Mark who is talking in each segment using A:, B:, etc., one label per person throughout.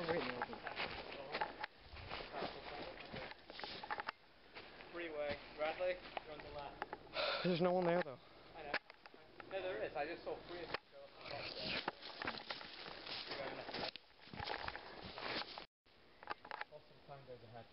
A: right in the open.
B: Freeway. Bradley, you're on the left.
A: There's no one there though.
B: I know. No, there is. I just saw three of them go up the top there. You're going left ahead. Awesome time goes ahead.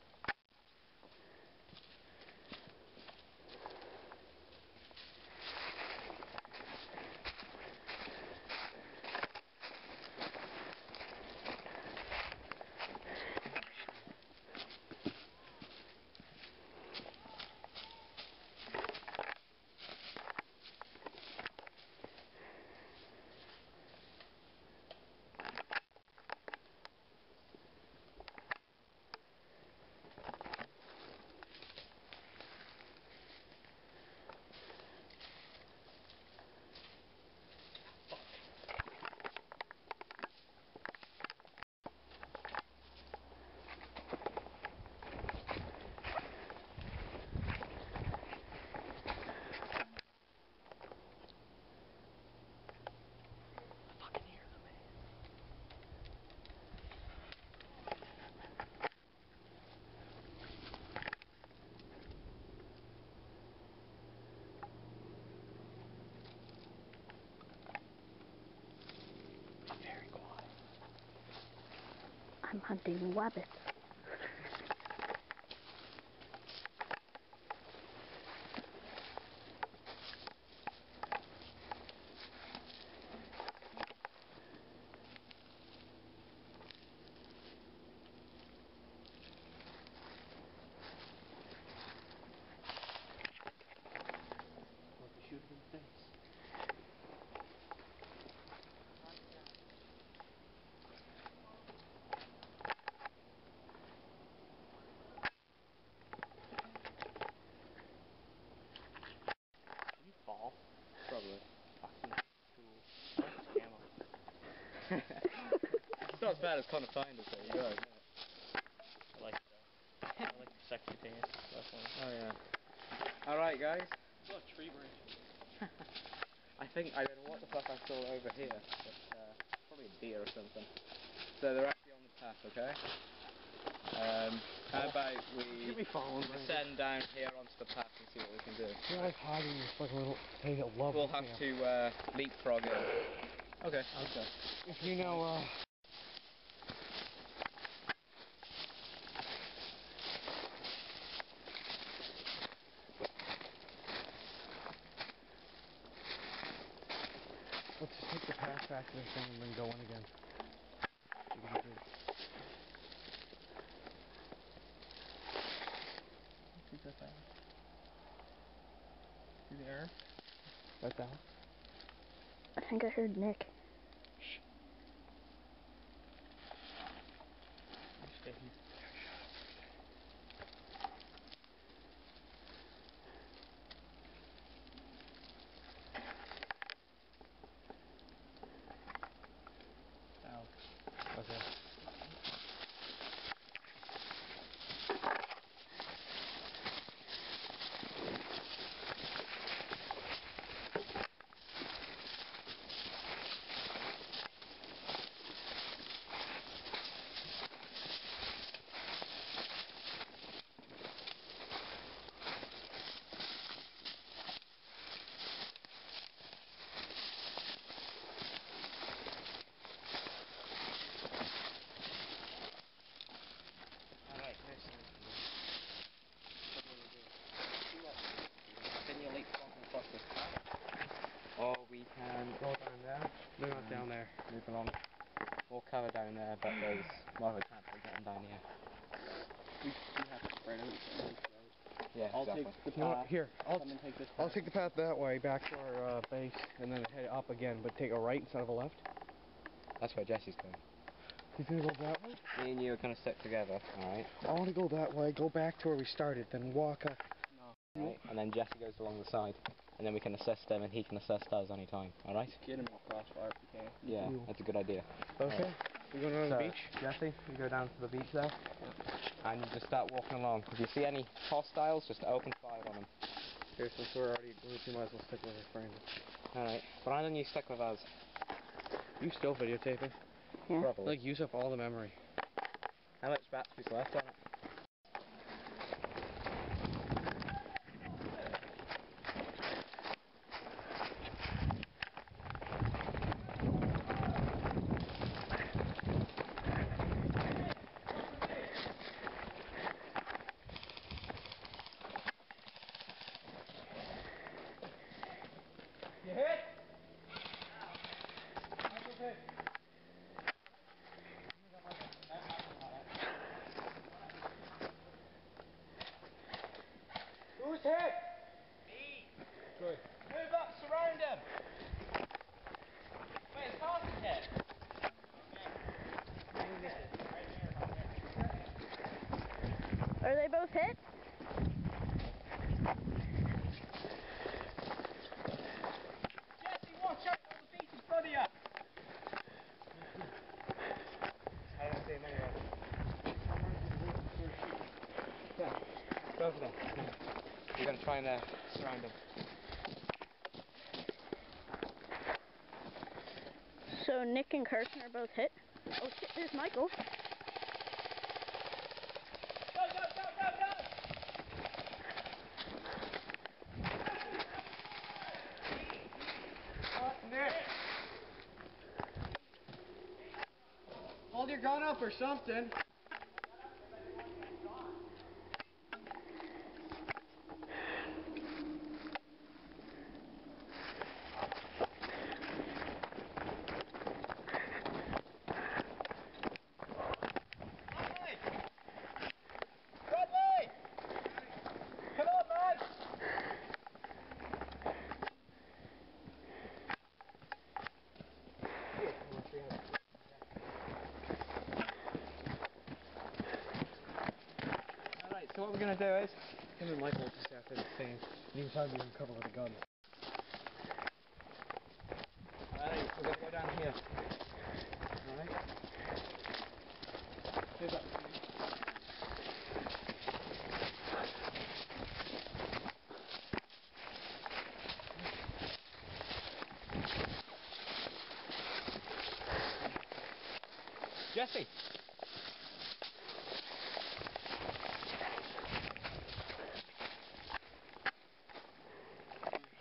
B: Very quiet.
C: I'm hunting rabbits.
A: What to shoot in the face? Did you fall? Probably. Fucking cool. I like this camera. It's not as bad as Connor Finders though, you guys. I like the sexy pants. That's one. Oh yeah. Alright guys.
B: It's not a tree branch.
A: I don't know what the fuck I saw over here, but probably a deer or something. So they're actually on the path, okay? How about we descend down here onto the path and see what we can do?
D: You're like hiding this fucking little thing of love.
A: We'll have to leapfrog in. Okay, okay.
D: If you know, let's just take the path back to this thing and then go in again. You can do it.
A: Keep that down. See the air?
D: Right down.
C: I think I heard Nick.
A: Shh. Stay here. Down.
D: Okay.
A: Alright, listen. What do we do? Can you leapfrog and cross this path? Or we can
D: Go down there. No, not down there.
A: move along. We'll cover down there, but there's more of a chance of getting down here.
B: We have to spread out.
A: Yeah,
B: I'll
A: exactly.
B: take the
D: You know what?
B: path.
D: Here,
B: Come and take this path.
D: I'll take the path that way back to our base, and then head up again, but take a right instead of a left.
A: That's where Jesse's going.
D: He's gonna go that way?
A: Me and you are going to sit together, alright?
D: I want to go that way, go back to where we started, then walk up.
B: No.
A: Right? And then Jesse goes along the side, and then we can assist him and he can assist us any time, alright?
B: Get him in crossfire if we can.
A: Yeah, that's a good idea.
D: Okay. We're going on the beach?
A: Jesse, you go down to the beach there, and you just start walking along. If you see any hostiles, just open fire on them.
D: Here, since we're already, we might as well stick with this, Brandon.
A: Alright, Brandon, you stick with us.
D: You still videotaping?
C: Yeah.
A: Probably.
D: Like, use up all the memory.
B: How much battery's left on it? You hit? Michael's hit. Who's hit? Me. Good. Move up, surround him. Wait, it's Carson hit.
C: Are they both hit?
B: Jesse, watch out, all the beats in front of you. I don't see him anywhere. Yeah, go over there. You're going to try and surround him.
C: So Nick and Carson are both hit. Oh shit, there's Michael.
B: Go, go, go, go, go!
D: Nick! Hold your gun up or something.
B: Come on, man! Alright, so what we're going to do is,
D: Him and Michael will just have to the same. You can tell me in cover with a gun.
B: alright, we're going to go down here.
D: Alright? Here's that.
B: Jesse!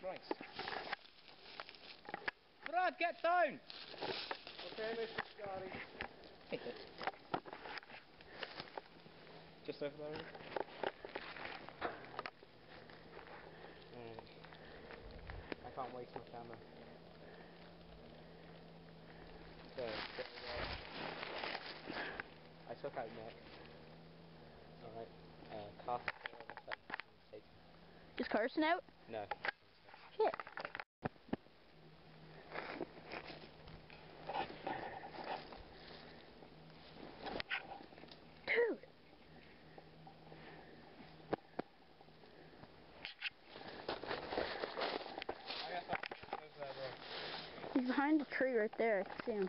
B: Right. Brad, get down!
D: Okay, Mr. Scotty.
B: Take it. Just over there. Alright. I can't waste my camera. So I took out Nick. Alright. Carson still on the fence and take.
C: Is Carson out?
B: No.
C: Shit. Dude.
B: I guess I'll over there, bro.
C: He's behind the tree right there. I can see him.